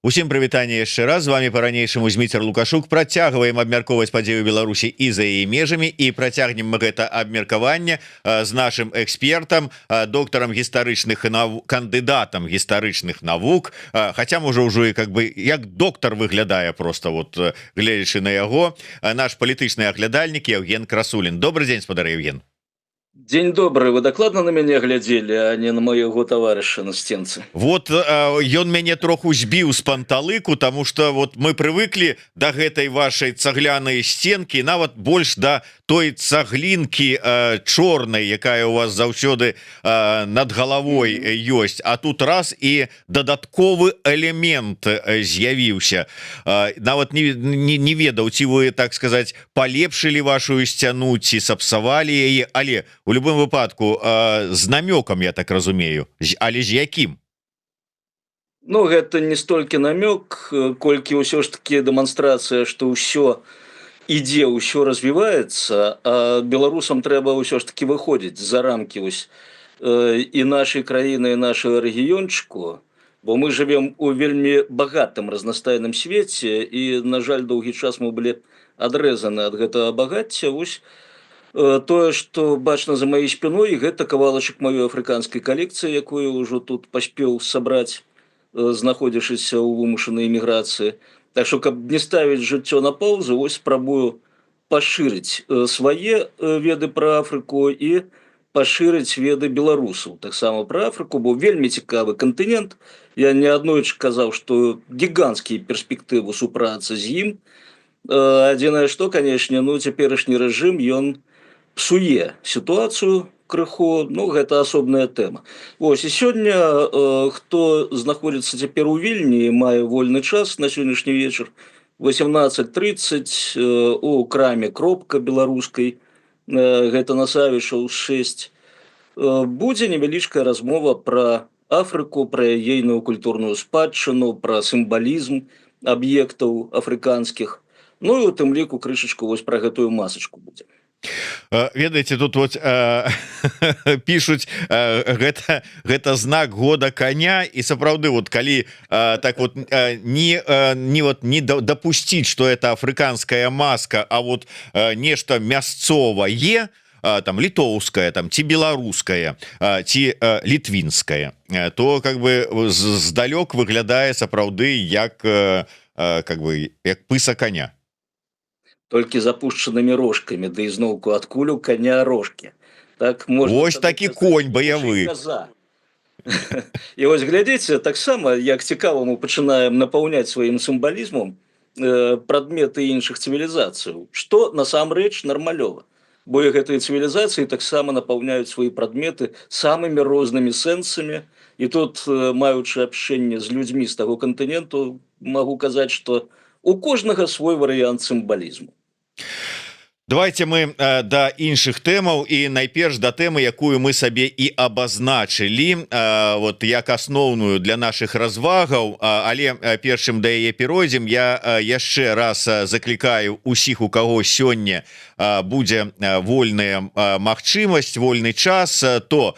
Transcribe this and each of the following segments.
Усім прывітанне яшчэ раз, з вами по-ранейшаму Зміцер Лукашук. Працягваем абмяркоўваць падзею Беларусі і за яе межамі, і працягнем мы гэта абмеркаванне з нашым экспертам, доктарам гістарычных кандыдатам гістарычных навук, хаця можа ўжо і як доктар выглядае, просто вот гледзячы на яго, наш палітычны аглядальнік Евген Красулін. Добрый дзень, спадар Евген. День добрый, вы докладно на меня глядели, а не на моего товарища на стенце. Вот ён мяне троху збіў з панталыку, тому что вот мы привыкли до гэтай вашей цаглянай стенки, нават больш до той цаглінкі чорнай, якая у вас заўсёды над головой ёсць, а тут раз і дадатковы элемент з'явіўся. Нават не ведаў, ці вы, так сказать, полепшили вашу сцяну, ці сапсавалі яе, але у любым выпадку з намёкам, я так разумею, але з якім? Ну, гэта не столькі намёк, колькі ўсё ж таки дэманстрацыя, што ўсё ідзе, ўсё развіваецца, а беларусам трэба ўсё ж таки выходзіць за рамкі і нашай краіны, і нашага рэгіёнчыку, бо мы жывем у вельмі багатым разнастайным свеце, і, на жаль, доўгі час мы былі адрэзаны ад гэтага багацця. Вось тое, што бачна за маёй спіной, гэта кавалачак маёй афрыканскай калекцыі, якую ўжо тут паспеў сабраць, знаходзячыся ў вымушанай эміграцыі. Так што, каб не ставіць жыццё на паўзу, вось спрабую пашырыць свае веды пра Афрыку і пашырыць веды беларусаў таксама пра Афрыку, бо вельмі цікавы кантынент. Я неаднойчы казаў, што гіганцкія перспектывы супрацы з ім. Адзінае што, канешне, цяперашні рэжым, ён псуе сітуацыю крыху, гэта асобная тэма. Вось, і сёння, хто знаходзіцца цяпер у Вільні, мае вольны час на сённяшні вечар, 18:30 у краме «Кропка» беларускай, гэта на Савішаў 6, будзе невялічкая размова пра Афрыку, пра ейную культурную спадчыну, пра сімвалізм аб'ектаў афрыканскіх, і у тым ліку крышачку вось пра гэтую масачку будзе. Ведаеце, тут вот пишуць, гэта знак года коня, і сапраўды, вот калі так вот не допусціць, что это афрыканская маска, а вот нешта мясцовае, там літоўская, там ці беларуская, ці літвінская, то как бы здалёк выглядае сапраўды як пыса коня. Толькі запушчанымі рожкамі, да ізноўку адкуль у коня рожкі. Так можна. Вось такі конь баявы. І вось глядзіце, таксама як цікава мы пачынаем напаўняць сваім сімвалізмам прадметы іншых цывілізацыяў, што насамрэч нармалёва. Бо і гэтыя цывілізацыі таксама напаўняюць свае прадметы самымі рознымі сэнсамі. І тут, маючы абшчэнне з людзьмі з таго кантыненту, магу казаць, што у кожнага свой варыянт сімвалізму. Давайте мы да іншых тэмаў, і найперш да тэмы, якую мы сабе і абазначылі вот як асноўную для нашых развагаў, але першым да яе перайдзем, я яшчэ раз заклікаю усіх, у каго сёння будзе вольная магчымасць, вольны час, то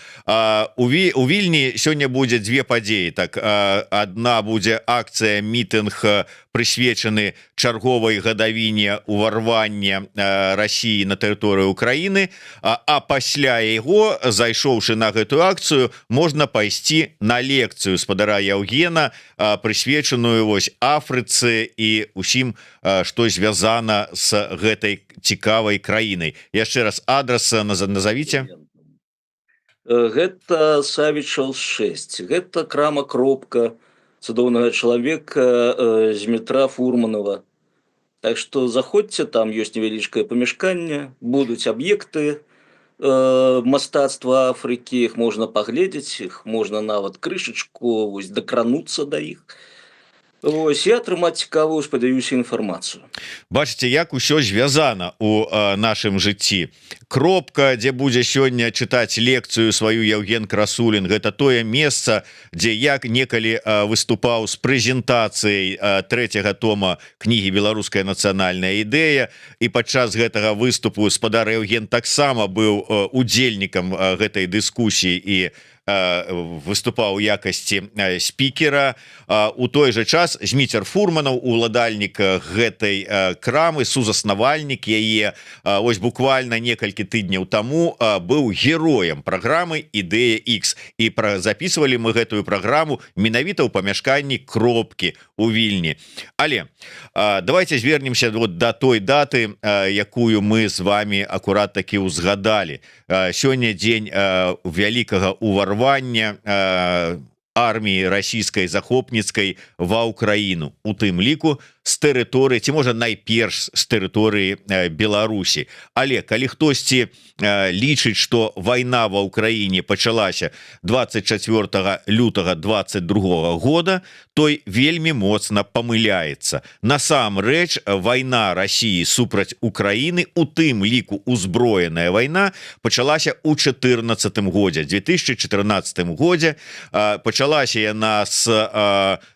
у Вільні сёння будзе дзве падзеі. Так, адна будзе акцыя, мітынг, прысвечаны чарговай гадавіне ўварвання России на тэрыторыю Украіны, а пасля яго, зайшоўшы на гэтую акцыю, можна пайсці на лекцыю спадара Евгена, прысвечаную вось Афрыцы і усім, што звязана з гэтай цікавай краінай. Яшчэ раз адрас назовіце. Гэта Савічаў 6, гэта крама «Кропка» цудоўнага чалавека Змітра Фурманова. Так што заходзьце, там ёсць невялічкае памяшканне, будуць аб'екты мастацтва Афрыкі, іх можна паглядзець, іх можна нават крышачку вось дакрануцца да іх. Вось, і атрымаць цікавую, спадзяюся, інфармацыю. Бачыце, як усё звязана у нашым жыцці. Кропка, дзе будзе сёння чытаць лекцыю сваю Евген Красулін, гэта тое месца, дзе як некалі выступаў з прэзентацыяй трэцяга тома кнігі «Беларуская нацыянальная ідэя», і падчас гэтага выступу спадар Евген таксама быў удзельнікам гэтай дыскусіі і выступаў у якасці спікера. У той же час Зміцер Фурманаў, уладальнік гэтай крамы, сузаснавальнік яе, вось буквально некалькі тыдняў таму быў героем праграмы Ідэя X, і записывалі мы гэтую праграму менавіта ў памяшканні Кропкі у Вільні. Але давайте звернемся вот до той даты, якую мы з вами акурат таки узгадали. Сёння дзень вялікага уварвання арміі расійскай захопніцкай ва Ўкраіну, у тым ліку з тэрыторыі, ці можа найперш з тэрыторыі Беларусі. Але калі хтосьці лічыць, што вайна ва Ўкраіне пачалася 24 лютага 22 года, той вельмі моцна памыляецца. Насамрэч, вайна Расіі супраць Украіны, у тым ліку узброеная вайна, пачалася ў 2014 годзе. 2014 годзе пачалася яна з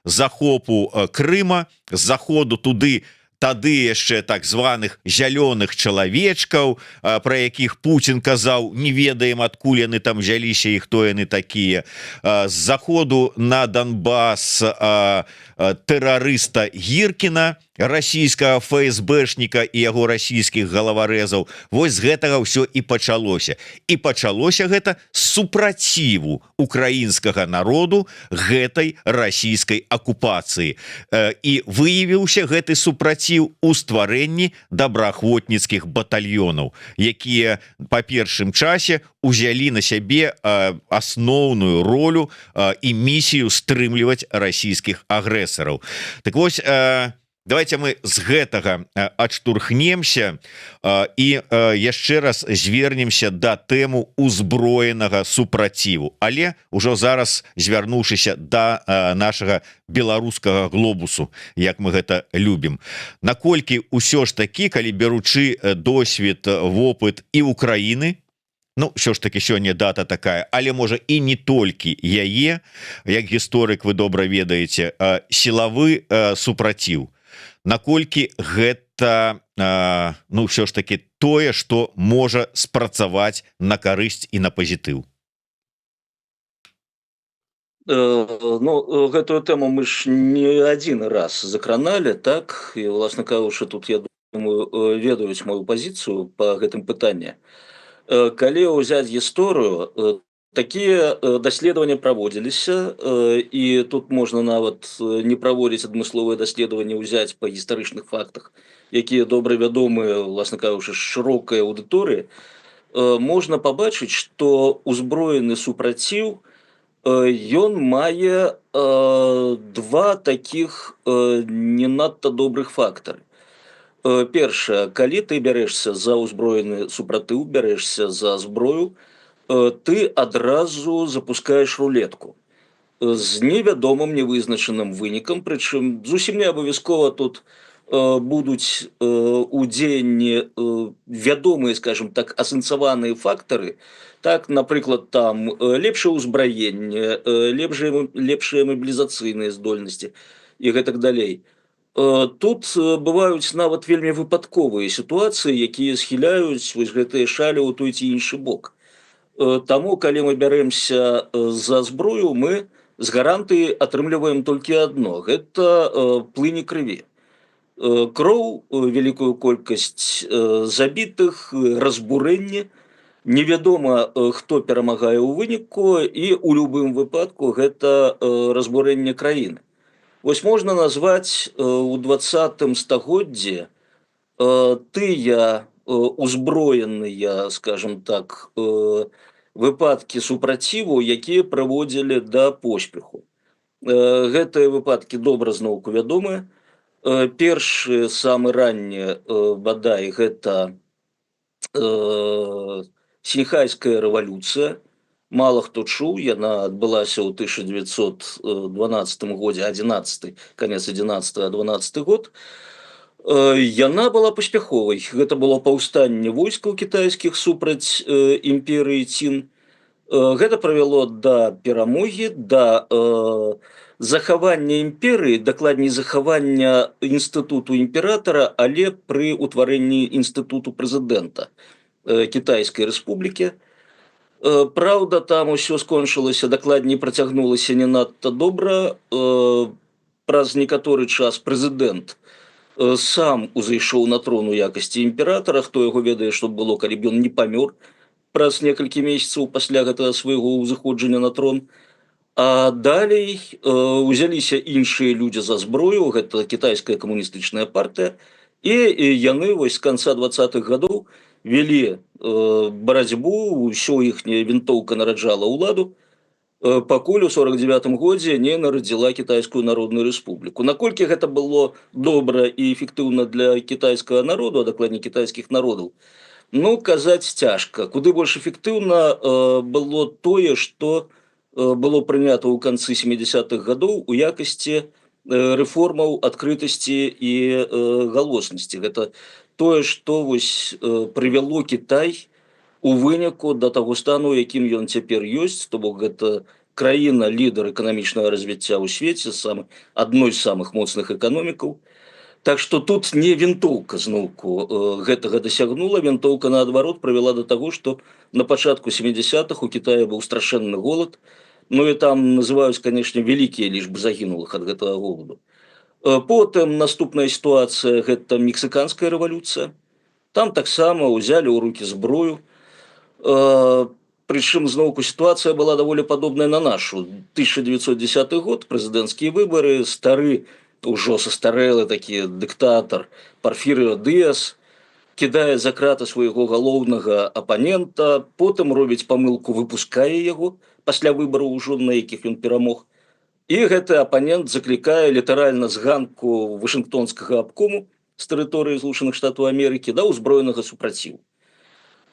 захопу Крыма, з заходу туды, тады яшчэ так званых зялёных чалавечкаў, пра якіх Путін казаў, не ведаем, адкуль яны там взяліся і хто яны такія, з заходу на Донбас тэрарыста Гіркіна, расійскага ФСБшніка і яго расійскіх галаварэзаў. Вось з гэтага ўсё і пачалося. І пачалося гэта з супраціву украінскага народу гэтай расійскай акупацыі. І выявіўся гэты супраціў у стварэнні добраахвотніцкіх батальёнаў, якія па першым часе узялі на сябе асноўную ролю і місію стрымліваць расійскіх агрэсараў. Так вось, давайте мы з гэтага адштурхнемся і яшчэ раз звернемся да тэму узброенага супраціву, але ўжо зараз звярнуўшыся да нашага беларускага глобусу, як мы гэта любім. Наколькі ўсё ж такі, калі беручы досвед, вопыт і Украіны, ну, ўсё ж таки сёння дата такая, але можа і не толькі яе, як гісторык вы добра ведаеце, сілавы супраціў, наколькі гэта, ну, ўсё ж таки тое, што можа спрацаваць на карысць і на пазітыў. Ну, гэтую тэму мы ж не адзін раз закраналі, так, і, власна кажучы, тут, я думаю, ведаюць мою пазіцыю па гэтым пытанні. Калі ўзяць гісторыю, такія даследаванні праводзіліся, і тут можна нават не праводзіць адмысловыя даследаванні, ўзяць па гістарычных фактах, якія добра вядомыя, власна кажучы, шырокай аўдыторыі, можна пабачыць, што ўзброены супраціў, ён мае два такіх не надта добрых фактары. Першае, калі ты бярэшся за ўзброены супраціў, бярэшся за зброю, ты адразу запускаеш рулетку з невядомым, невызначаным вынікам, прычым зусім не абавязкова тут будуць у дзеянні вядомыя, скажем так, асэнсаваныя фактары, так, напрыклад, там лепшае ўзбраенне, лепшыя мабілізацыйныя здольнасці і гэтак далей. Тут бываюць нават вельмі выпадковыя сітуацыі, якія схіляюць вось гэтыя шалі ў той ці іншы бок. Таму, калі мы бярэмся за зброю, мы з гарантыі атрымліваем толькі адно – гэта плыні крыві. Кроў, вялікую колькасць забітых, разбурэнне, невядома, хто перамагае ў выніку, і ў любым выпадку гэта разбурэнне краіны. Вось можна назваць у 20-м стагоддзі тыя узброеныя, скажем так, выпадкі супраціву, якія прыводзілі да поспеху. Гэтыя выпадкі добра зноўку вядомыя. Першы, самы ранні, бадай, гэта Сіньхайская рэвалюцыя. Мала хто чуў, яна адбылася ў 1912 годзе, 11, канец 11-12 год. Яна была паспяховай. Гэта было паўстанне войскаў кітайскіх супраць імперыі Цін. Гэта прывяло да перамогі, да захавання імперыі, дакладней захавання інстытуту імператара, але пры ўтварэнні інстытуту прэзідэнта Кітайскай рэспублікі. Праўда, там усё скончылася, дакладней працягнулася не надта добра. Праз некаторы час прэзідэнт сам узышоў на трон у якасці імператара. Хто яго ведае, што было, калі б ён не памёр праз некалькі месяцаў пасля гэтага свайго ўзыходжання на трон. А далей узяліся іншыя людзі за зброю, гэта кітайская камуністычная партыя, і яны вось з канца 20-х гадоў вялі барацьбу, ўсё іхняя вінтоўка нараджала ўладу, пакуль у 49-м годзе не нарадзіла кітайскую народную рэспубліку. Наколькі гэта было добра і эфектыўна для кітайскага народу, а дакладней кітайскіх народаў, ну, казаць цяжка. Куды больш эфектыўна было тое, што было прынята ў канцы 70-х гадоў у якасці рэформаў адкрытасці і галоснасці. Гэта тое, што вось прывяло Кітай у выніку да таго стану, якім ён цяпер ёсць, то бок гэта краіна лідар эканамічнага развіцця ў свеце, адной з самых моцных эканомікаў. Так што тут не вінтоўка зноўку гэтага дасягнула, вінтоўка наадварот прывяла да таго, што на пачатку 70-х у Кітаі быў страшэнны голад. Ну і там называюць, канешне, вялікія лічбы загінулых ад гэтага голаду. Потым наступная сітуацыя – гэта мексіканская рэвалюцыя. Там таксама ўзялі ў рукі зброю. Прычым зноўку сітуацыя была даволі падобная на нашу. 1910 год, прэзідэнцкія выбары, стары, ужо састарэлы такі дыктатар Парфірыо Дыас кідае за краты свайго галоўнага апанента, потым робіць памылку, выпускае яго пасля выбараў ужо, на якіх ён перамог. І гэты апанент заклікае літаральна з ганку Вашынгтонскага абкому з тэрыторыі Злучаных Штатаў Амерыкі да ўзброенага супраціву.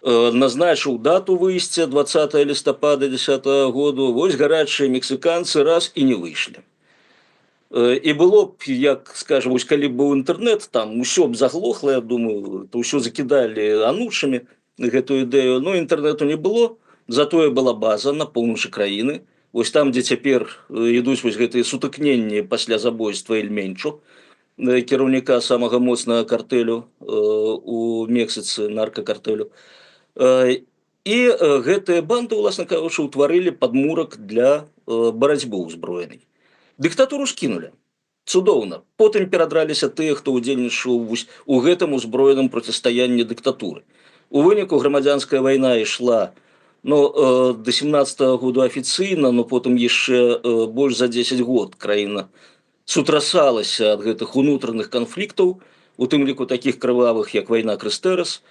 Назначыў дату выйсця 20 лістапада 10 году, вось гарачыя мексіканцы раз і не выйшлі. І было б, як, скажем, вось калі б быў інтэрнэт, там усё б заглохла, я думаю, то ўсё закідалі анучамі гэтую ідэю, но інтэрнэту не было. Затое была база на поўначы краіны. Вось там, дзе цяпер ідуць вось гэтыя сутыкненні пасля забойства Эльменчу, кіраўніка самага моцнага картэлю у Мексіцы, наркакартэлю. І гэтыя банды, уласна кажучы, утварылі падмурак для барацьбы ўзброенай. Дыктатуру скінулі. Цудоўна. Потым перадраліся тыя, хто ўдзельнічаў у гэтым узброеным процістаянні дыктатуры. У выніку грамадзянская вайна ішла до 17-го году афіцыйна, но потым яшчэ больш за 10 год краіна сутрасалася ад гэтых унутраных канфліктаў, у тым ліку такіх крывавых, як вайна Крыстэрас,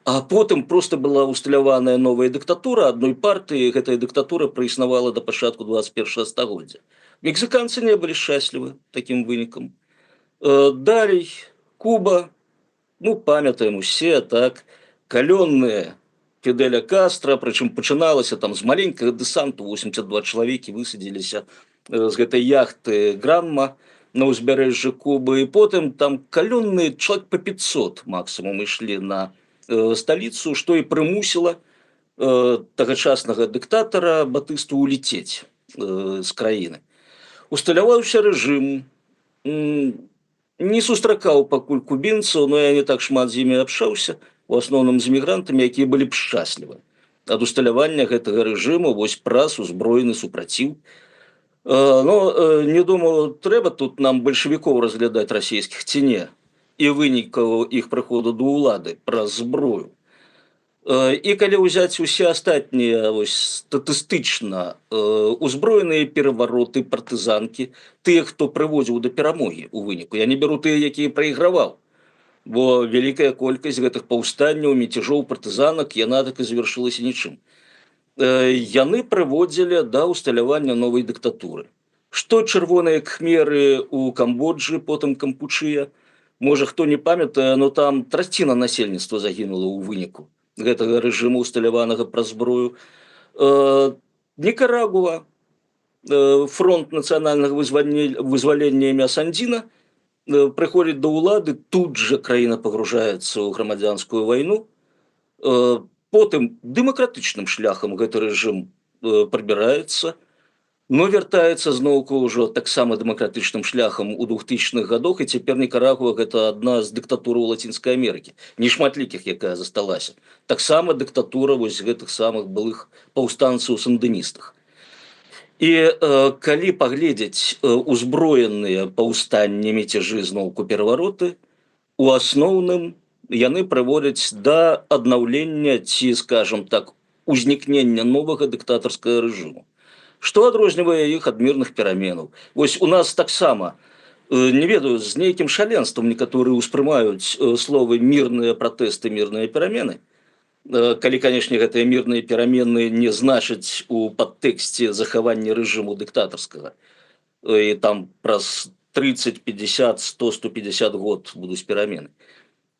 а потым проста была усталяваная новая дыктатура адной партыі, гэтая дыктатура праіснавала да пачатку 21-го стагоддзя. Мексіканцы не былі шчаслівы такім вынікам. Далей Куба, ну, памятаем усе, так, калённыя Фідэля Кастра, прычым пачыналася там з маленькага дэсанту, 82 чалавекі высадзіліся з гэтай яхты Гранма на ўзбярэжжы Кубы, і потым там калённыя чалавек па 500 максімум ішлі на сталіцу, што і прымусіла тагачаснага дыктатара Батысту улецець з краіны. Усталяваўся рэжым, не сустракаў пакуль кубінцаў, но я не так шмат з імі абшаўся, у асноўным з мігрантамі, якія былі б шчаслівы ад усталявання гэтага рэжыму вось праз узброены супраціў. Не думаю, трэба тут нам бальшавікоў разглядаць расійскіх ці не, і вынікаў іх прыходу да ўлады праз зброю. І калі ўзяць усе астатнія статыстычна узброеныя перавароты, партызанкі, тыя, хто прыводзіў да перамогі ў выніку, я не беру тыя, якія прайграваў, бо вялікая колькасць гэтых паўстанняў, міцяжоў, партызанак, яна так і завяршылася нічым. Яны прыводзілі да ўсталявання новай дыктатуры. Што чырвоныя кхмеры ў Камбоджы, потым Кампучыя, можа хто не памятае, но там траціна насельніцтва загінула ў выніку гэтага рэжыму, усталяванага праз зброю. Нікарагуа, фронт нацыянальнага вызвалення імя Сандзіна, прыходзіць да ўлады, тут жа краіна пагружаецца ў грамадзянскую вайну. Потым дэмакратычным шляхам гэты рэжым прыбіраецца. но вяртаецца зноўку ўжо таксама дэмакратычным шляхам у 2000-х годах, і цяпер Нікарагуа гэта адна з дыктатураў Лацінскай Амерыкі, нешматлікіх, якая засталася. Таксама дыктатура вось гэтых самых былых паўстанцаў сандыністах. І калі паглядзець узброеныя паўстанні міцяжы зноўку перавароты, у асноўным яны прыводзяць да аднаўлення ці, скажем так, узнікнення новага дыктатарскага рэжыму. Што адрознівае іх ад мірных пераменаў? Вось у нас таксама, не ведаю, з нейкім шаленствам некаторыя ўспрымаюць словы мірныя пратэсты, мірныя перамены. Калі, канешне, гэтыя мірныя перамены не значаць у падтэксце захавання рэжыму дыктатарскага. І там праз 30, 50, 100, 150 год будуць перамены.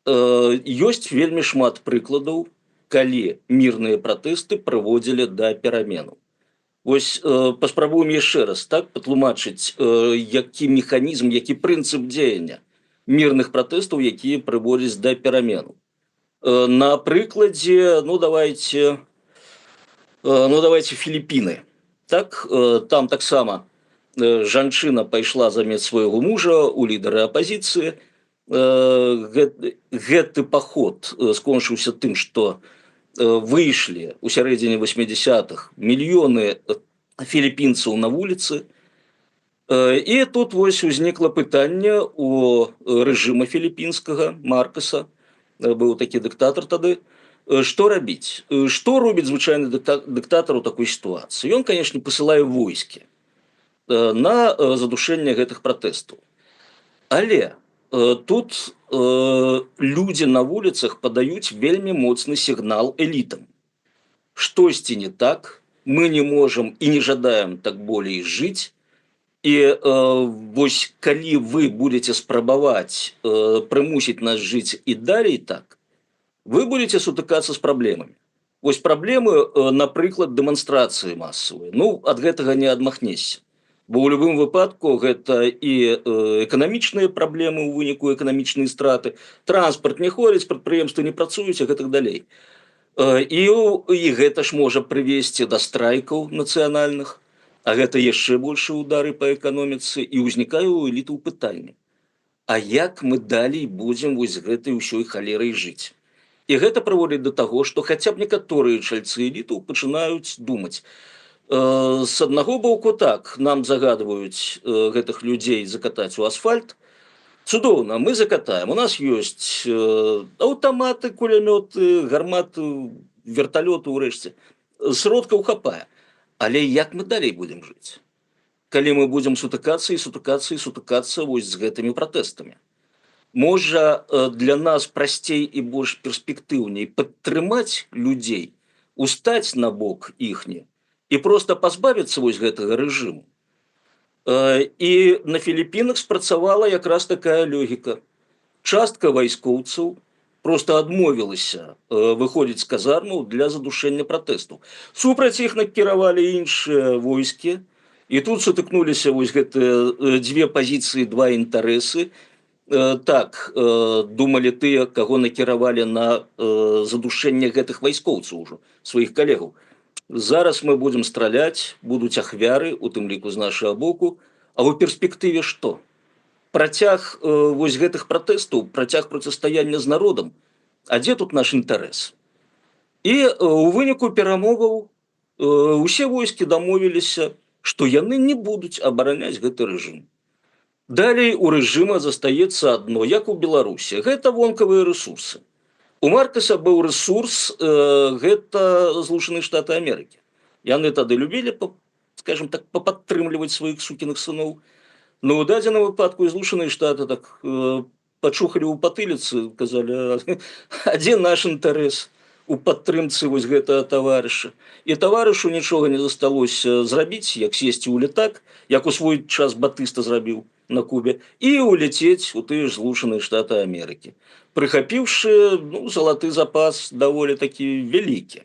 Ёсць вельмі шмат прыкладаў, калі мірныя пратэсты прыводзілі да пераменаў. Вось паспрабуем яшчэ раз так патлумачыць, які механізм, які прынцып дзеяння мірных пратэстаў, якія прыводзяць да пераменаў. На прыкладзе, давайте Філіппіны. Так, там таксама жанчына пайшла замест свайго мужа у лідары апазіцыі. Гэты паход скончыўся тым, што выйшлі ў сярэдзіне 80-х мільёны філіппінцаў на вуліцы. І тут вось узнікла пытанне у рэжыма філіппінскага, Маркаса, быў такі дыктатар тады, што рабіць? Што робіць звычайны дыктатар у такой сітуацыі? Ён, канешне, пасылае войскі на задушэнне гэтых пратэстаў. Але тут людзі на вуліцах падаюць вельмі моцны сігнал элітам. Штосьці не так, мы не можам і не жадаем так болей жыць. І вось калі вы будете спрабаваць прымусіць нас жыць і далей так, вы будете сутыкацца з праблемамі. Вось праблемы, напрыклад, дэманстрацыі масавыя. Ад гэтага не адмахнешся. Бо ў любым выпадку гэта і эканамічныя праблемы ў выніку эканамічнай страты, транспарт не ходзіць, прадпрыемствы не працуюць, а гэтак далей. І гэта ж можа прывесці да страйкаў нацыянальных. А гэта яшчэ большыя ўдары па эканоміцы, і ўзнікае ў элітаў пытанне. А як мы далей будзем вось гэтай усёй халерай жыць? І гэта прыводзіць да таго, што хаця б некаторыя чальцы элітаў пачынаюць думаць. З аднаго боку так, нам загадваюць гэтых людзей закатаць у асфальт. Цудоўна, мы закатаем. У нас ёсць аўтаматы, кулямёты, гарматы, верталёты ўрэшце. Сродкаў хапае. Але як мы далей будзем жыць? Калі мы будзем сутыкацца вось з гэтымі пратэстамі. Можа, для нас прасцей і больш перспектыўней падтрымаць людзей, устаць на бок іхні і проста пазбавіцца вось гэтага рэжыму. І на Філіппінах спрацавала якраз такая логіка. Частка вайскоўцаў просто адмовілася выходзіць з казармаў для задушэння пратэстаў. Супраць іх накіравалі іншыя войскі, і тут сутыкнуліся вось гэтыя дзве пазіцыі, два інтарэсы. Так, думалі тыя, каго накіравалі на задушэнне гэтых вайскоўцаў ужо, сваіх калегаў. Зараз мы будзем страляць, будуць ахвяры, у тым ліку з нашага боку, а ў перспектыве што? Працяг вось гэтых пратэстаў, працяг процістаяння з народам. А дзе тут наш інтарэс? І у выніку перамоваў усе войскі дамовіліся, што яны не будуць абараняць гэты рэжым. Далей у рэжыма застаецца адно, як у Беларусі. Гэта вонкавыя рэсурсы. У Маркаса быў рэсурс, гэта Злучаныя Штаты Амерыкі. Яны тады любілі, скажем так, пападтрымліваць сваіх сукіных сыноў. Но ў дадзеным выпадку і Злучаныя Штаты так пачухалі ў патыліцы, казалі, а дзе наш інтарэс у падтрымцы вось гэтага таварыша? І таварышу нічога не засталося зрабіць, як сесці ў летак, як у свой час Батыста зрабіў на Кубе, і ўляцець у тыя ж Злучаныя Штаты Амерыкі, прыхапіўшы залаты запас даволі такі вялікі.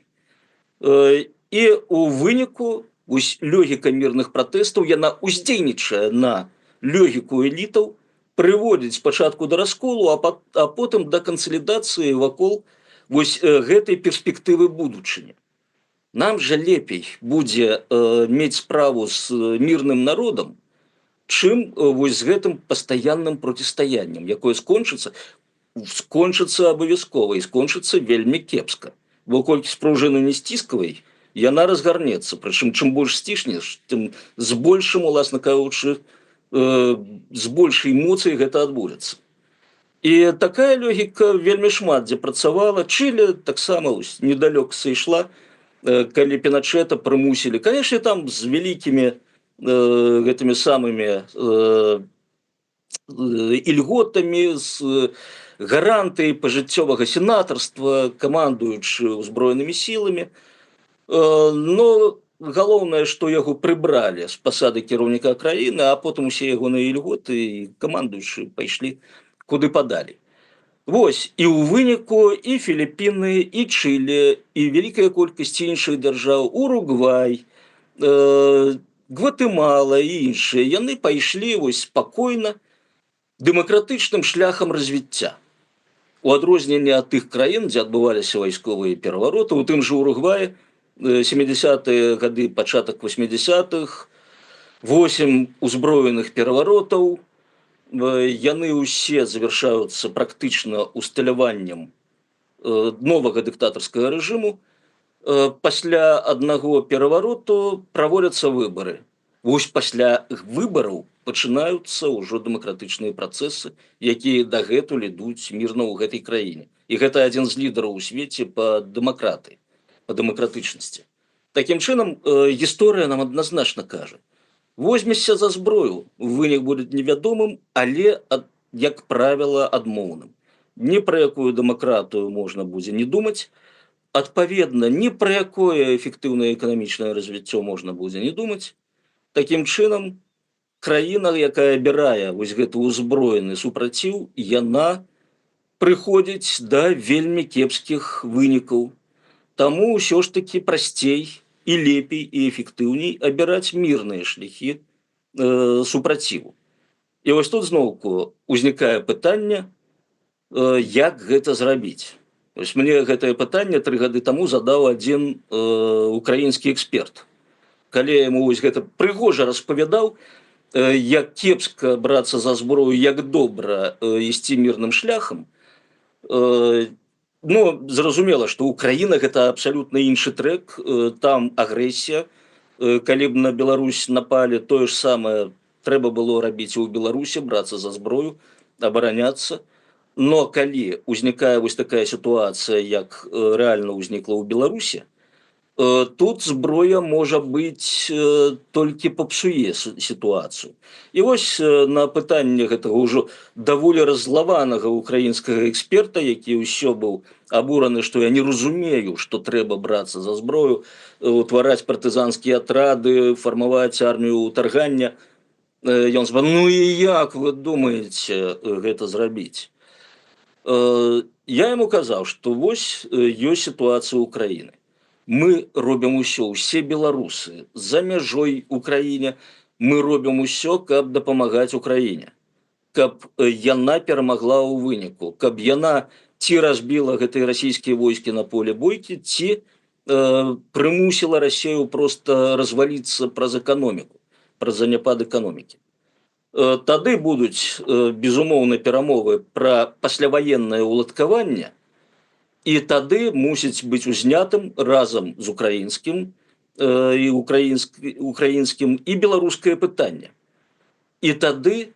І у выніку вось логіка мірных пратэстаў, яна ўздзейнічае на логіку элітаў, прыводзіць спачатку да расколу, а потым да кансалідацыі вакол вось гэтай перспектывы будучыні. нам жа лепей будзе мець справу з мірным народам, чым вось з гэтым пастаянным процістаяннем, якое скончыцца абавязкова і скончыцца вельмі кепска. Бо колькі спружыну не сціскавай, яна разгарнецца, прычым чым больш сціснеш, тым з большым, уласна кажучы, з большай эмоцыяй гэта адбудзецца. І такая логіка вельмі шмат дзе працавала. Чылі таксама недалёк сышла, калі Піначэта прымусілі, канешне, там з вялікімі гэтымі самымі ільготамі, з гарантыяй пажыццёвага сенатарства, камандуючы ўзброенымі сіламі. Но галоўнае, што яго прыбралі з пасады кіраўніка краіны, а потым усе ягоныя ільготы і камандуючы пайшлі куды падалі. Вось, і ў выніку і Філіпіны, і Чылі, і вялікая колькасць іншых дзяржаў, Уругвай, Гватэмала і іншыя, яны пайшлі вось спакойна дэмакратычным шляхам развіцця. У адрозненне ад тых краін, дзе адбываліся вайсковыя перавароты, у тым жа Уругваі 70-е гады, пачатак 80-х, 8 узброеных пераваротаў, яны ўсе завяршаюцца практычна усталяваннем новага дыктатарскага рэжыму. Пасля аднаго перавароту праводзяцца выбары. Вось пасля выбараў пачынаюцца ўжо дэмакратычныя працэсы, якія дагэтуль ідуць мірна ў гэтай краіне. І гэта адзін з лідараў у свеце па дэмакратыі, па дэмакратычнасці. Такім чынам, гісторыя нам адназначна кажа: возьмешся за зброю, вынік будзе невядомым, але, як правіла, адмоўным. Ні пра якую дэмакратыю можна будзе не думаць, адпаведна, ні пра якое эфектыўнае эканамічнае развіццё можна будзе не думаць. Такім чынам, краіна, якая абірае вось гэты ўзброены супраціў, яна прыходзіць да вельмі кепскіх вынікаў. Таму ўсё ж такі прасцей і лепей і эфектыўней абіраць мірныя шляхі супраціву. І вось тут зноўку узнікае пытанне, як гэта зрабіць. Вось мне гэтае пытанне 3 гады таму задаў адзін украінскі эксперт. Калі яму вось гэта прыгожа распавядаў, як кепска брацца за зброю, як добра ісці мірным шляхам, ну, зразумела, што Украіна гэта абсалютна іншы трэк, там агрэсія. Калі б на Беларусь напалі, тое ж самае трэба было рабіць і ў Беларусі, брацца за зброю, абараняцца. Но калі ўзнікае вось такая сітуацыя, як рэальна ўзнікла ў Беларусі, тут зброя можа быць толькі папсуе сітуацыю. І вось на пытанне гэтага ўжо даволі раззлаванага украінскага эксперта, які ўсё быў абураны, што я не разумею, што трэба брацца за зброю, утвараць партызанскія атрады, фармаваць армію ўтаргання, ён сказаў: ну і як вы думаеце гэта зрабіць? Я яму казаў, што вось ёсць сітуацыя ўкраіны. Мы робім усё, усе беларусы за мяжой Украіне, мы робім усё, каб дапамагаць Украіне, каб яна перамагла ў выніку, каб яна ці разбіла гэтыя расійскія войскі на поле бойкі, ці прымусіла Расію проста разваліцца праз эканоміку, праз заняпад эканомікі. Тады будуць, безумоўна, перамовы пра пасляваеннае ўладкаванне, і тады мусіць быць узнятым разам з украінскім і украінскім і беларускае пытанне. І тады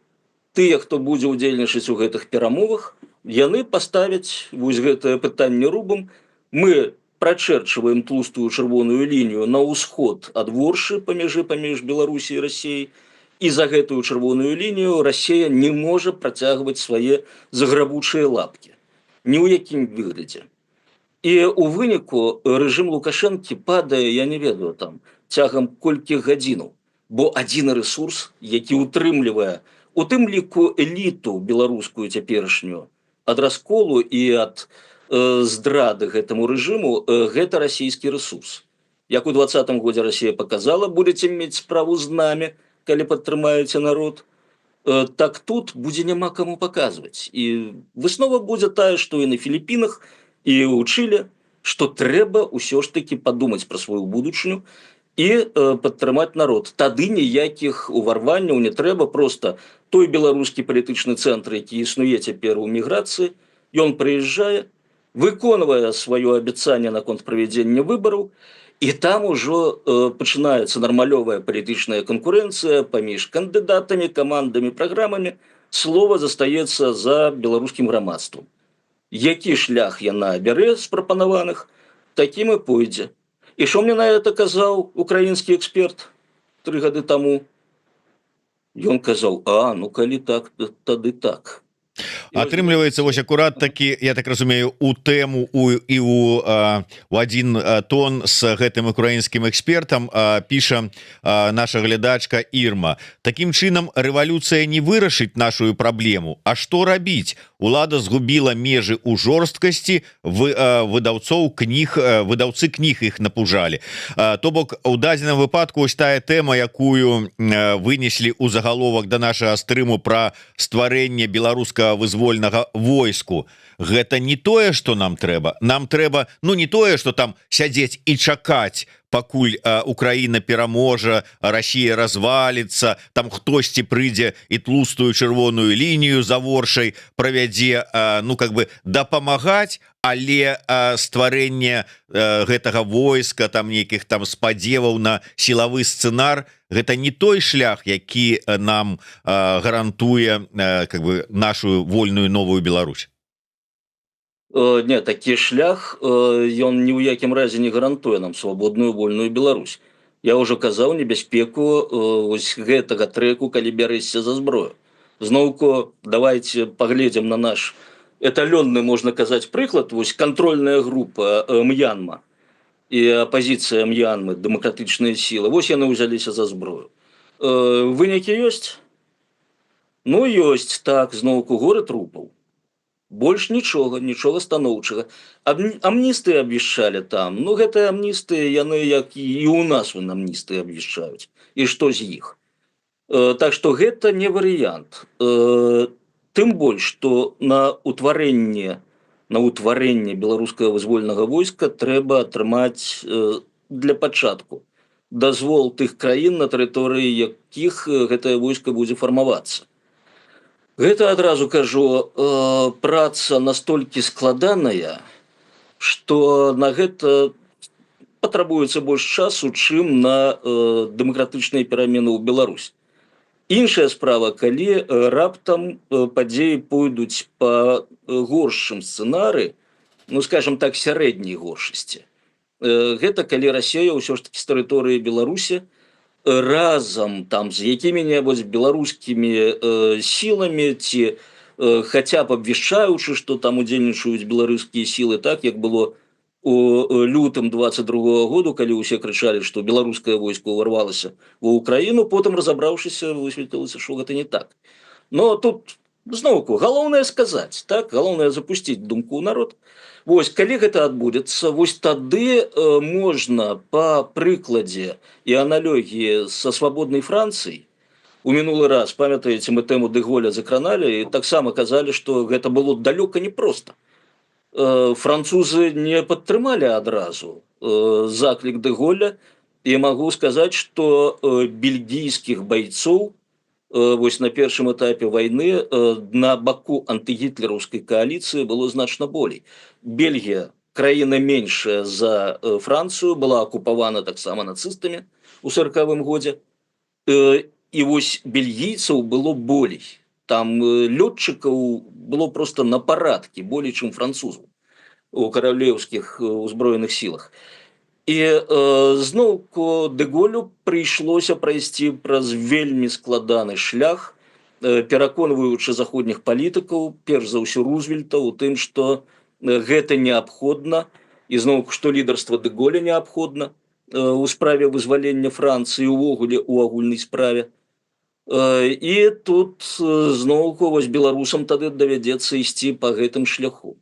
тыя, хто будзе ўдзельнічаць у гэтых перамовах, яны паставяць вось гэтае пытанне рубам. Мы прачэрчваем тлустую чырвоную лінію на ўсход ад Воршы па мяжы паміж Беларусі і Расіяй, і за гэтую чырвоную лінію Расія не можа працягваць свае заграбучыя лапкі. Ні ў якім выглядзе. І ў выніку рэжым Лукашэнкі падае, я не ведаю, там, цягам колькі гадзінаў. Бо адзін рэсурс, які ўтрымлівае, у тым ліку эліту беларускую цяперашнюю, ад расколу і ад здрады гэтаму рэжыму, гэта расійскі рэсурс. Як у 2020 годзе Расія паказала, будзеце мець справу з намі, калі падтрымаеце народ, так тут будзе няма каму паказваць. І выснова будзе тая, што і на Філіпінах, і ў Чылі, што трэба ўсё ж таки падумаць пра сваю будучыню і падтрымаць народ. Тады ніякіх уварванняў не трэба, просто той беларускі палітычны цэнтр, які існуе цяпер у міграцыі, ён прыязджае, выконвае сваё абяцанне наконт правядзення выбараў, і там ужо пачынаецца нармалёвая палітычная канкурэнцыя паміж кандыдатамі, камандамі, праграмамі, слова застаецца за беларускім грамадствам. Які шлях яна бярэ з прапанаваных, такім і пойдзе. І што мне на это казаў украінскі эксперт 3 гады таму? Ён казаў: ну калі так, тады так. Атрымліваецца, вось акурат такі, я так разумею, у тэму у один тон з гэтым украінскім экспертам піша наша глядачка Ірма. Такім чынам рэвалюцыя не вырашыць нашу праблему. А што рабіць? Улада згубіла межы ў жорсткасці, выдаўцы кніг іх напужалі. То бок, у дадзеным выпадку ось тая тэма, якую вынеслі ў загаловак да нашага стрыму пра стварэнне беларускага вызвольнага войску, гэта не тое, што нам трэба. Нам трэба, не тое, што там сядзець і чакаць, пакуль Украіна пераможа, Расія разваліцца, там хтосьці прыйдзе і тлустую чырвоную лінію за воршай правядзе, дапамагаць, але стварэнне гэтага войска, там нейкіх там спадзеваў на сілавы сцэнар, гэта не той шлях, які нам гарантуе нашу вольную новую Беларусь. Не, такі шлях ён ні ў якім разе не гарантуе нам свабодную вольную Беларусь. Я ўжо казаў небяспеку вось гэтага трэку, калі бярэшся за зброю. Зноўку давайте паглядзім на наш эталённы, можна казаць, прыклад. Вось кантрольная група М'янма і апазіцыя М'янмы, дэмакратычныя сілы, вось яны ўзяліся за зброю. Вынікі ёсць? Ёсць, так, зноўку горы трупаў. Больш нічога станоўчага. Амністыі абвешчалі там. Гэтыя амністыі, яны як і ў нас амністыі абвешчаюць. І што з іх? Так што гэта не варыянт. Тым больш, што на ўтварэнне беларускага вызвольнага войска трэба атрымаць для пачатку дазвол тых краін, на тэрыторыі якіх гэтае войска будзе фармавацца. Гэта, адразу кажу, праца настолькі складаная, што на гэта патрабуецца больш часу, чым на дэмакратычныя перамены ў Беларусь. Іншая справа, калі раптам падзеі пойдуць па горшым сцэнары, скажем так, сярэдняй горшасці. Гэта калі Расія ўсё ж такі з тэрыторыі Беларусі разам там з якімі-небудзь беларускімі сіламі ці хаця б абвешчаючы, што там удзельнічаюць беларускія сілы, так як было у лютым 22-го году, калі ўсе крычалі, што беларускае войска ўварвалася ва ўкраіну, потым разабраўшыся, высветлілася, што гэта не так. Но тут зноўку галоўнае сказаць, так, галоўнае запусціць думку ў народ. Вось, калі гэта адбудзецца, вось тады можна па прыкладзе і аналогіі са свабоднай Францыяй. У мінулы раз, памятаеце, мы тэму Дэ Голля закраналі і таксама казалі, што гэта было далёка не проста. Французы не падтрымалі адразу заклік Дэ Голля, і магу сказаць, што бельгійскіх байцоў вось на першым этапе вайны на баку антыгітлераўскай кааліцыі было значна болей. Бельгія, краіна меншая за Францыю, была акупавана таксама нацыстамі ў 40-м годзе. І вось бельгійцаў было болей. Там лётчыкаў было просто на парадкі, болей, чым французаў у каралеўскіх узброеных сілах. І зноўку Дэ Голлю прыйшлося прайсці праз вельмі складаны шлях, пераконваючы заходніх палітыкаў, перш за ўсё Рузвельта, у тым, што гэта неабходна, і зноўку, што лідарства Дэ Голля неабходна у справе вызвалення Францыі, увогуле у агульнай справе. І тут зноўку вось беларусам тады давядзецца ісці па гэтым шляху.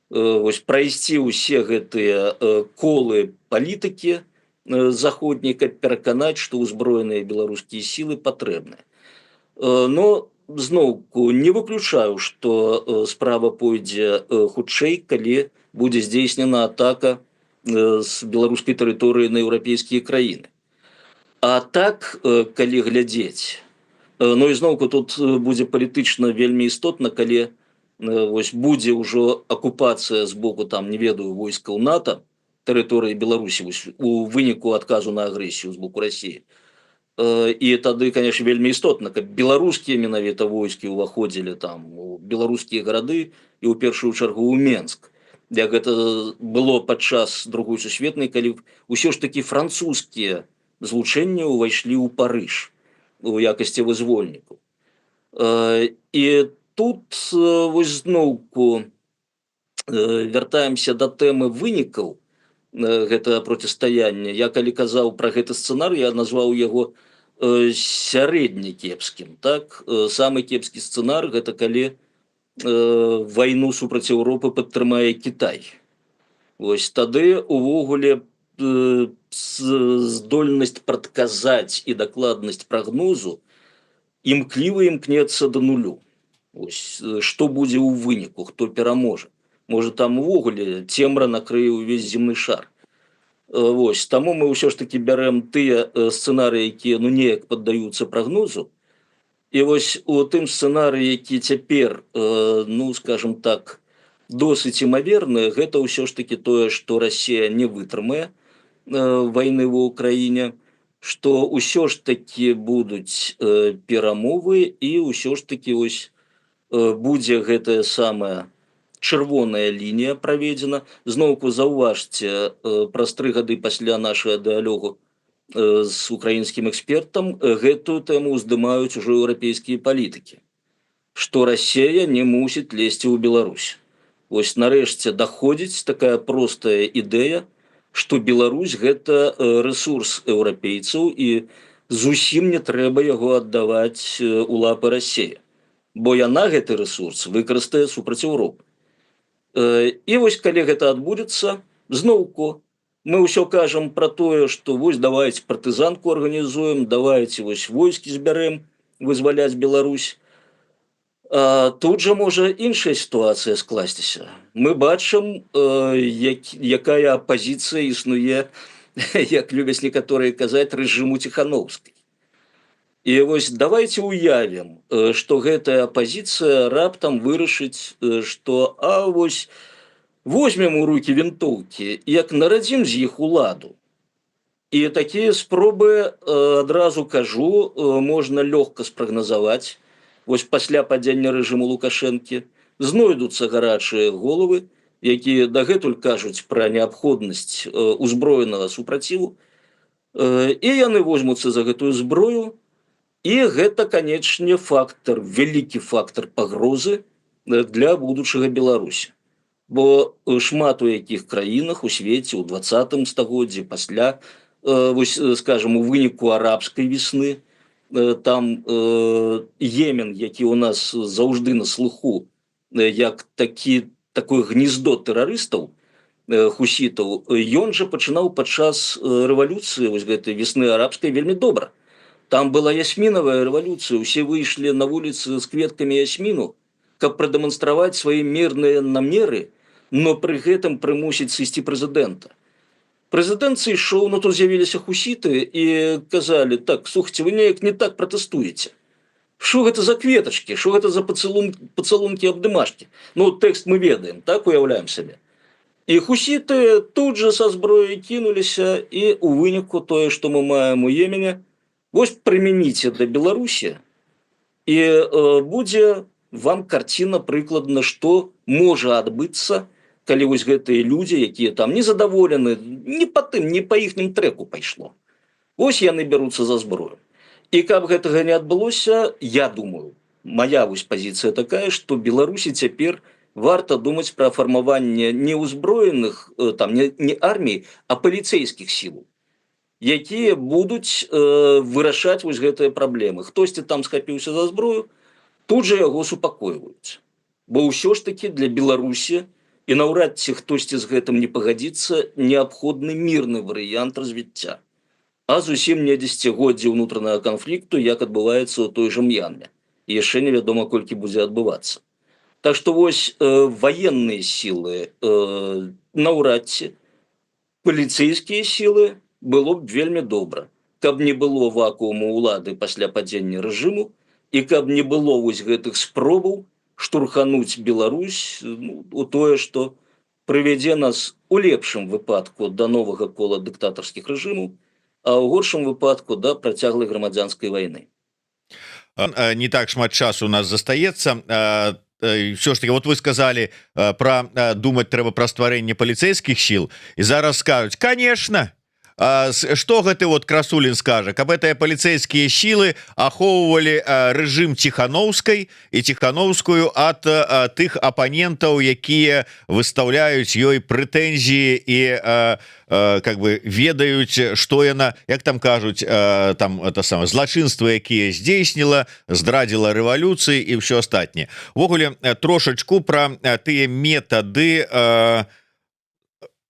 Вось прайсці ўсе гэтыя колы палітыкі заходняй, каб пераканаць, што ўзброеныя беларускія сілы патрэбныя. Но зноўку не выключаю, што справа пойдзе хутчэй, калі будзе здзейснена атака з беларускай тэрыторыі на еўрапейскія краіны. А так, калі глядзець, ну і зноўку тут будзе палітычна вельмі істотна, калі вось будзе ўжо акупацыя з боку, там, не ведаю, войскаў НАТО тэрыторыі Беларусі у выніку адказу на агрэсію з боку Расіі. І тады, конечно, вельмі істотна, каб беларускія менавіта войскі ўваходзілі там у беларускія гарады і ў першую чаргу ў Менск, як гэта было падчас Другой сусветнай, калі ўсё ж такі французскія злучэнні ўвайшлі ў Парыж у якасці вызвольнікаў. І тут вось зноўку вяртаемся да тэмы вынікаў гэтага процістаяння. Я калі казаў пра гэты сцэнарый, я назваў яго сярэдне кепскім. Так? Самы кепскі сцэнар – гэта калі вайну супраць Еўропы падтрымае Кітай. Вось тады увогуле здольнасць прадказаць і дакладнасць прагнозу імкліва імкнецца да нулю. Вось, што будзе ў выніку, хто пераможа. Можа, там увогуле цемра накрые ўвесь земны шар. Вось, таму мы ўсё ж таки бярэм тыя сцэнарыі, якія ну неяк паддаюцца прагнозу. І вось у тым сцэнарыі, які цяпер, ну, скажем так, досыць імаверны, гэта ўсё ж таки тое, што Расія не вытрымае вайны ва ўкраіне, што ўсё ж таки будуць перамовы і ўсё ж таки ось будзе гэтая самая чырвоная лінія праведзена. Зноўку заўважце, праз 3 гады пасля нашага дыалогу з украінскім экспертам гэтую тэму ўздымаюць ужо еўрапейскія палітыкі, што Расія не мусіць лезці ў Беларусь. Вось нарэшце даходзіць такая простая ідэя, што Беларусь гэта рэсурс еўрапейцаў і зусім не трэба яго аддаваць у лапы Расіі, бо яна гэты рэсурс выкарыстае супраць Еўропы. І вось калі гэта адбудзецца, зноўку мы ўсё кажам пра тое, што вось давайце партызанку арганізуем, давайце вось войскі збярэм вызваляць Беларусь. Тут жа можа іншая сітуацыя скласціся. Мы бачым, якая апазіцыя існуе, як любяць некаторыя казаць, рэжыму Ціхановскай. І вось давайце уявім, што гэтая апазіцыя раптам вырашыць, што вось возьмем у рукі вінтоўкі, як нарадзім з іх уладу. І такія спробы, адразу кажу, можна лёгка спрагназаваць. Вось пасля падзення рэжыму Лукашэнкі знойдуцца гарачыя головы, якія дагэтуль кажуць пра неабходнасць узброенага супраціву, і яны возьмуцца за гэтую зброю. І гэта, канечне, фактор, вялікі фактор пагрозы для будучага Беларусі. Бо шмат у якіх краінах у свеце ў 20 стагоддзі пасля, вось, скажем, у выніку арабскай весны, там Йемен, які у нас заўжды на слуху, як такое гнездо тэрарыстаў, хусітаў, ён жа пачынаў падчас рэвалюцыі, вось гэтай весны арабскай, вельмі добра. Там была ясмінавая рэвалюцыя, усе выйшлі на вуліцы з кветкамі ясміну, каб прадэманстраваць свае мірныя намеры, но пры гэтым прымусіць сысці прэзідэнта. Прэзідэнт сышоў, но тут з'явіліся хусіты і казалі: так, слухайце, вы неяк не так пратэстуеце. Што гэта за кветачкі, што гэта за пацалункі абдымашкі? Ну, тэкст мы ведаем, так уяўляем сабе. І хусіты тут жа са зброяй кінуліся, і ў выніку тое, што мы маем у Йемене, вось прымяніце да Беларусі, і будзе вам карціна прыкладна, што можа адбыцца, калі вось гэтыя людзі, якія там незадаволены, не па тым, не па іхнім трэку пайшло. Вось яны бяруцца за зброю. І каб гэтага не адбылося, я думаю, моя вось пазіцыя такая, што Беларусі цяпер варта думаць пра фармаванне не ўзброеных, там, не арміі, а паліцэйскіх сілаў, якія будуць вырашаць вось гэтыя праблемы. Хтосьці там схапіўся за зброю, тут жа яго супакойваюць. Бо ўсё ж такі для Беларусі, і наўрад ці хтосьці з гэтым не пагадзіцца, неабходны мірны варыянт развіцця, а зусім не дзесяцігоддзе ўнутранага канфлікту, як адбываецца ў той жа М'янме. І яшчэ невядома, колькі будзе адбывацца. Так што вось ваенныя сілы наўрад ці, паліцэйскія сілы было б вельмі добра, каб не было вакууму ўлады пасля падзення рэжыму і каб не было вось гэтых спробаў штурхануць Беларусь у тое, што прывядзе нас у лепшым выпадку да новага кола дыктатарскіх рэжымаў, а ў горшым выпадку да працяглай грамадзянскай вайны. Не так шмат часу у нас застаецца. Все ж таки, вот вы сказали про думать трэба пра стварэнне паліцейскіх сіл, і зараз скажуць, конечно, что гэты вот Красулин скажа, каб гэтыя паліцейскія сілы ахоўвалі рэжым Ціхановскай і Ціхановскую ад тых апанентаў, якія выстаўляюць ёй прэтэнзіі і как бы ведаюць, што яна, як там кажуць, там это самае злачынства, якія здзейсніла, здрадзіла рэвалюцыі і ўсё астатняе. Увогуле трошачку пра тыя метады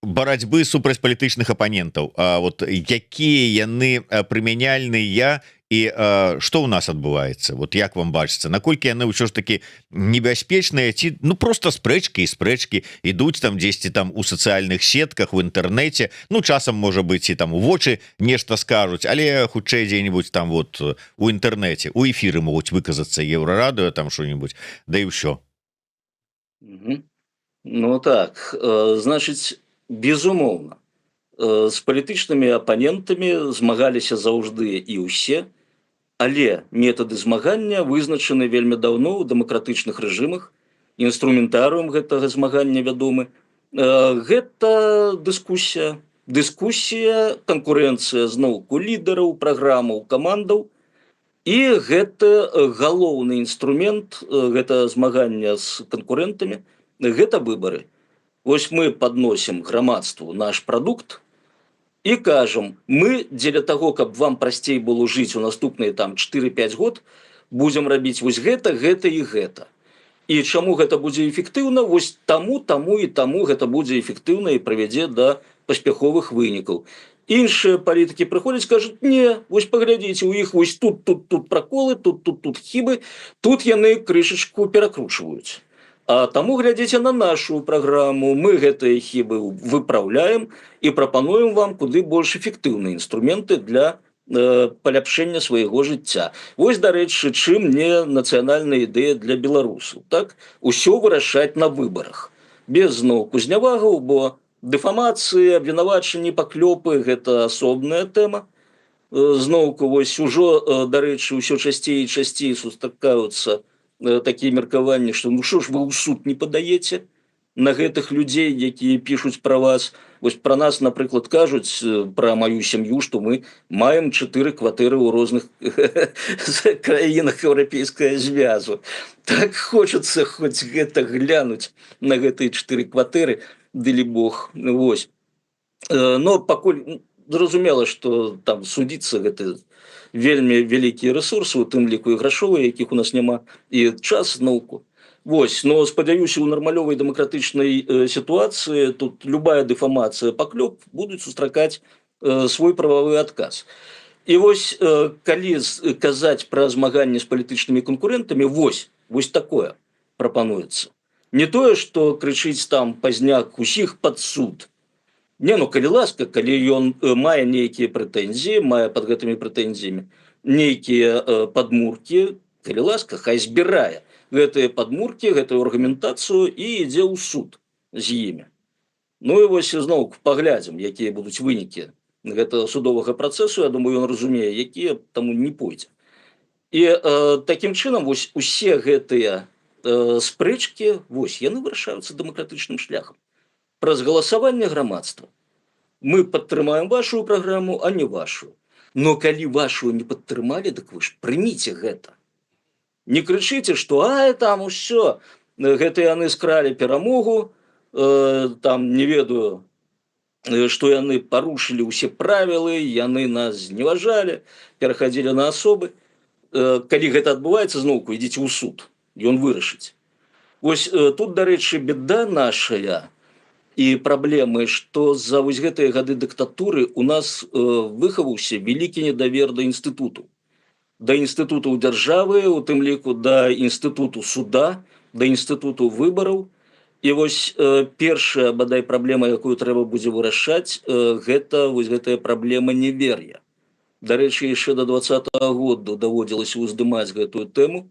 барацьбы супраць палітычных апанентаў, вот якія яны прымяняльныя і што ў нас адбываецца, вот як вам бачыцца, наколькі яны ўсё ж таки небяспечныя, ці ну просто спрэчкі і спрэчкі ідуць там дзесьці там у сацыяльных сетках, в інтэрнэце, ну часам можа быць і там у вочы нешта скажуць, але хутчэй дзе-нибудь там вот у інтэрнэце, у эфіры могуць выказацца Еўрарадыё там што-нибудь, да і ўсё. Ну так, значыць, безумоўна, з палітычнымі апанентамі змагаліся заўжды і ўсе, але метады змагання вызначаны вельмі даўно ў дэмакратычных рэжымах, інструментарыум гэтага змагання вядомы. Гэта дыскусія, канкурэнцыя зноўку лідараў, праграмаў, камандаў, і гэта галоўны інструмент гэта змагання з канкурэнтамі, гэта выбары. Вось мы падносім грамадству наш прадукт і кажам, мы дзеля таго, каб вам прасцей было жыць у наступныя там 4-5 год, будзем рабіць вось гэта, гэта і гэта. І чаму гэта будзе эфектыўна? Вось таму і таму гэта будзе эфектыўна і прывядзе да паспяховых вынікаў. Іншыя палітыкі прыходзяць, кажуць, не, вось паглядзіце, у іх вось тут праколы, тут хібы, тут яны крышачку перакручваюць. А таму глядзіце на нашу праграму, мы гэтыя хібы выпраўляем і прапануем вам куды больш эфектыўныя інструменты для паляпшэння свайго жыцця. Вось, дарэчы, чым не нацыянальная ідэя для беларусаў. Так? Усё вырашаць на выбарах. Без зноўку знявагаў, бо дэфамацыі, абвінавачанні, паклёпы – гэта асобная тэма. Зноўку, вось ужо, дарэчы, усё часцей і часцей сустракаюцца такія меркаванні, што ну што ж вы ў суд не падаеце на гэтых людзей, якія пішуць пра вас. Вось пра нас, напрыклад, кажуць, пра маю сям'ю, што мы маем 4 кватэры ў розных краінах еўрапейскага звязу. Так хочацца хоць гэта глянуць на гэтыя 4 кватэры, далі Бог. Вось. Но пакуль зразумела, што там судзіцца гэта вельмі вялікія рэсурсы, у тым ліку і грашовыя, якіх у нас няма, і час зноўку. Вось, но спадзяюся, у нармалёвай дэмакратычнай сітуацыі тут любая дэфамацыя, паклёп будуць сустракаць свой прававы адказ. І вось, калі казаць пра змаганне з палітычнымі канкурэнтамі, вось такое прапануецца. Не тое, што крычыць там пазняк усіх пад суд. Не, ну, калі ласка, калі ён мае нейкія прэтэнзіі, мае пад гэтымі прэтэнзіямі нейкія падмуркі, калі ласка, хай збірае гэтыя падмуркі, гэтую аргументацыю і ідзе ў суд з імі. Ну і вось зноў паглядзім, якія будуць вынікі гэтага судовага працэсу, я думаю, ён разумее, якія таму не пойдзе. І такім чынам вось усе гэтыя спрэчкі, вось яны вырашаюцца дэмакратычным шляхам. Праз галасаванне грамадства. Мы падтрымаем вашу праграму, а не вашу. Но калі вашу не падтрымалі, дык вы ж прыміце гэта. Не крычыце, што там усё, гэта яны скралі перамогу, там не ведаю, што яны парушылі ўсе правілы, яны нас зневажалі, перахадзілі на асобы. Калі гэта адбываецца, зноўку ідзіце ў суд, ён вырашыць. Вось тут, дарэчы, беда нашая і праблемы, што за вось гэтыя гады дыктатуры у нас выхаваўся вялікі недавер да інстытуту. Да інстытуту дзяржавы, у тым ліку да інстытуту суда, да інстытуту выбараў. І вось першая бадай праблема, якую трэба будзе вырашаць, гэта вось гэтая праблема невер'я. Дарэчы, яшчэ до 2020 года даводзілася ўздымаць гэтую тэму.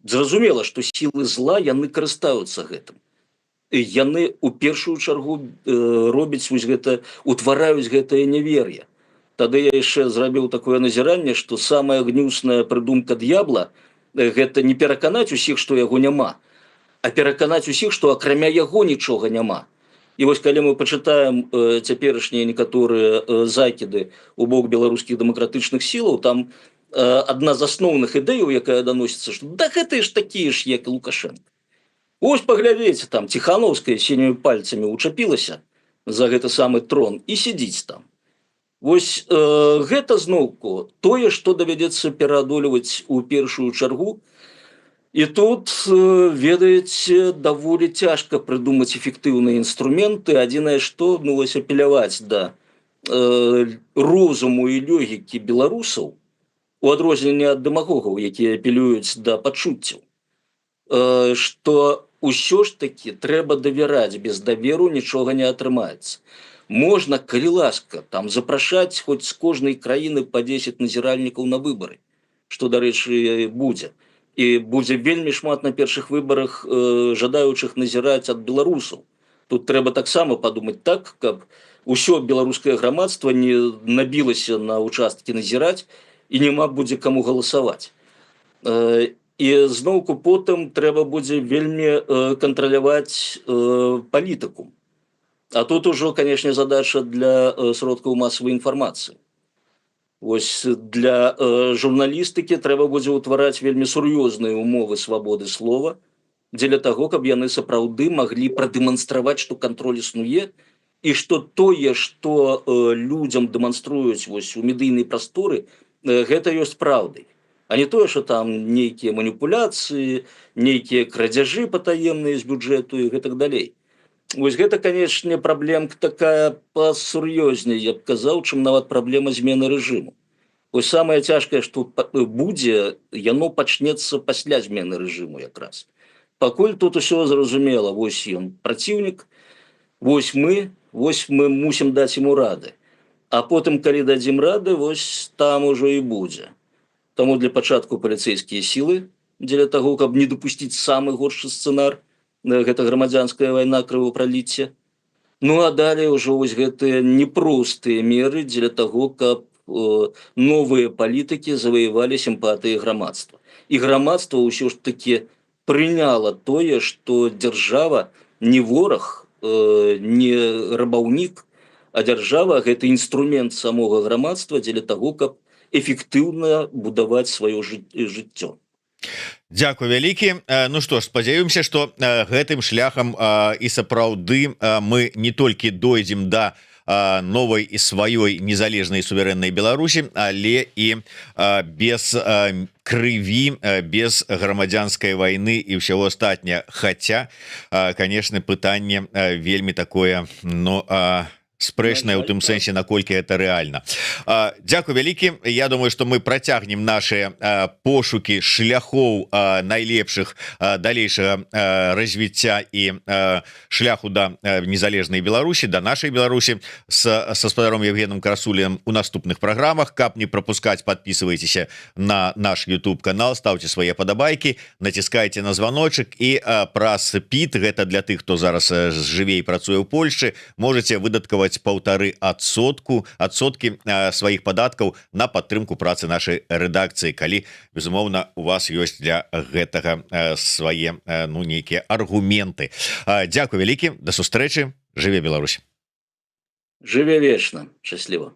Зразумела, што сілы зла яны карыстаюцца гэтым. Яны у першую чаргу робяць вось гэта, утвараюць гэтае невер'е. Тады я яшчэ зрабіў такое назіранне, што самая гнюсная прыдумка д'ябла гэта не пераканаць усіх, што яго няма, а пераканаць усіх, што акрамя яго нічога няма. І вось калі мы пачытаем цяперашнія некаторыя закіды ў бок беларускіх дэмакратычных сілаў, там адна з асноўных ідэяў, якая даносіцца, што да гэтыя ж такія ж, як і Лукашенко. Ось паглядзеце, там Ціхановская сінімі пальцамі учапілася за гэты самы трон і сядзіць там. Вось гэта зноўку тое, што давядзецца пераадольваць у першую чаргу. І тут, ведаеце, даволі цяжка прыдумаць эфектыўныя інструменты. Адзінае, што вось апеляваць да розуму і логікі беларусаў, у адрозненне ад дэмагогаў, якія апелююць да пачуццяў, што ўсё ж такі трэба давяраць, без даверу нічога не атрымаецца. Можна, калі ласка, там запрашаць хоць з кожнай краіны па 10 назіральнікаў на выбары, што, дарэчы, будзе. І будзе вельмі шмат на першых выбарах жадаючых назіраць ад беларусаў. Тут трэба таксама падумаць так, каб усё беларускае грамадства не набілася на участкі назіраць і няма будзе каму галасаваць. І зноўку потым трэба будзе вельмі кантраляваць палітыку. А тут ужо, канешне, задача для сродкаў масавай інфармацыі. Вось для журналістыкі трэба будзе ўтвараць вельмі сур'ёзныя умовы свабоды слова дзеля таго, каб яны сапраўды маглі прадэманстраваць, што кантроль існуе і што тое, што людзям дэманструюць вось у медыйнай прасторы, гэта ёсць праўдай. А не тое, што там нейкія маніпуляцыі, нейкія крадзяжы патаемныя з бюджэту і гэтак далей. Вось гэта, канечне, праблемка такая пасур'ёзней, я б казаў, чым нават праблема змены рэжыму. Вось самае цяжкае, што будзе, яно пачнецца пасля змены рэжыму якраз. Пакуль тут усё зразумела, вось ён праціўнік, вось мы мусім даць яму рады. А потым, калі дадзім рады, вось там ужо і будзе. Таму для пачатку паліцэйскія сілы, дзеля таго, каб не дапусціць самы горшы сцэнар, гэта грамадзянская вайна крывапраліцця. Ну а далей ўжо вось гэтыя непростыя меры дзеля таго, каб новыя палітыкі заваявалі сімпатыі грамадства. І грамадства ўсё ж такі прыняла тое, што дзяржава не вораг, не рабаўнік, а дзяржава гэта інструмент самога грамадства дзеля таго, каб эфектыўна будаваць сваё жыццё. Дзякуй вялікі. Ну што ж, спадзяёмся, што гэтым шляхам і сапраўды мы не толькі дойдзем да новай і сваёй незалежнай суверэннай Беларусі, але і без крыві, без грамадзянскай вайны і ўсяго астатняга. Хаця, канешне, пытанне вельмі такое, ну, спрэчнае ў тым сэнсе, наколькі это рэальна. Дзякуй вялікі. Я думаю, што мы працягнем нашыя пошукі шляхоў найлепшых далейшага развіцця і шляху да незалежнай Беларусі, да нашай Беларусі са спадаром Евгеном Красулем у наступных праграмах. Каб не прапускаць, подписывайтеся на наш YouTube канал, ставьте свае падабайкі, націскайце на званочак і праз ПІТ, гэта для тых, хто зараз жыве і працуе ў Польшчы, можете выдаткаваць 0,5% сваіх падаткаў на падтрымку працы нашай рэдакцыі, калі, безумоўна, у вас ёсць для гэтага свае, ну, нейкія аргументы. Дзякуй вялікі, да сустрэчы, жыве Беларусь. Жыве вечна, шчасліва.